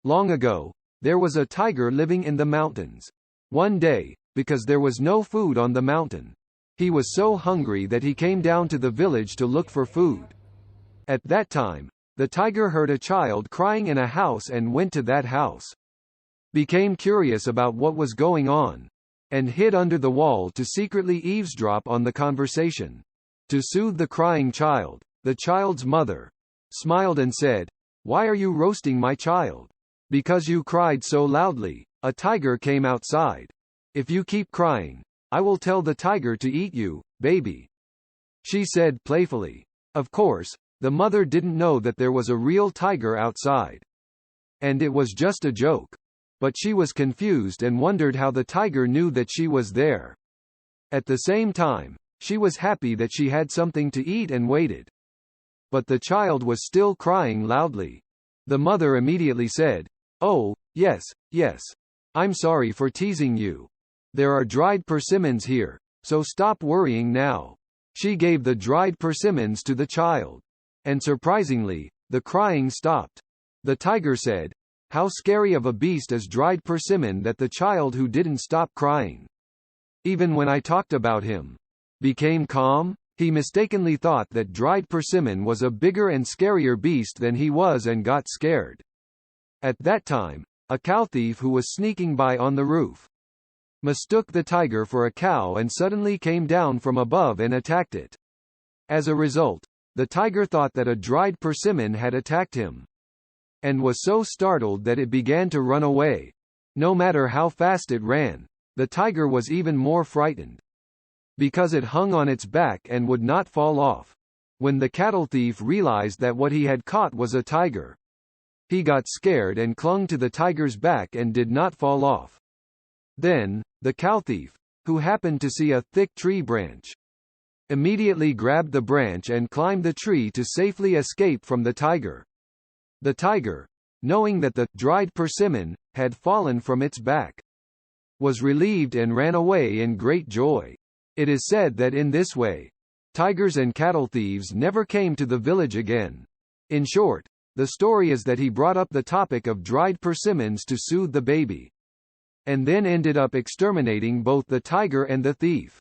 Long ago, there was a tiger living in the mountains. One day, because there was no food on the mountain, he was so hungry that he came down to the village to look for food. At that time, the tiger heard a child crying in a house and went to that house. Became curious about what was going on, and hid under the wall to secretly eavesdrop on the conversation. To soothe the crying child, the child's mother smiled and said, "Why are you roasting my child? Because you cried so loudly, a tiger came outside. If you keep crying, I will tell the tiger to eat you, baby," she said playfully. Of course, the mother didn't know that there was a real tiger outside. And it was just a joke. But she was confused and wondered how the tiger knew that she was there. At the same time, she was happy that she had something to eat and waited. But the child was still crying loudly. The mother immediately said, "Oh, yes, yes. I'm sorry for teasing you. There are dried persimmons here, so stop worrying now." She gave the dried persimmons to the child. And surprisingly, the crying stopped. The tiger said, "How scary of a beast is dried persimmon that the child who didn't stop crying. Even when I talked about him, became calm." He mistakenly thought that dried persimmon was a bigger and scarier beast than he was and got scared. At that time, a cow thief who was sneaking by on the roof mistook the tiger for a cow and suddenly came down from above and attacked it. As a result, the tiger thought that a dried persimmon had attacked him, and was so startled that it began to run away. No matter how fast it ran, the tiger was even more frightened, because it hung on its back and would not fall off. When the cattle thief realized that what he had caught was a tiger, he got scared and clung to the tiger's back and did not fall off. Then, the cow thief, who happened to see a thick tree branch, immediately grabbed the branch and climbed the tree to safely escape from the tiger. The tiger, knowing that the dried persimmon had fallen from its back, was relieved and ran away in great joy. It is said that in this way, tigers and cattle thieves never came to the village again. In short, the story is that he brought up the topic of dried persimmons to soothe the baby, and then ended up exterminating both the tiger and the thief.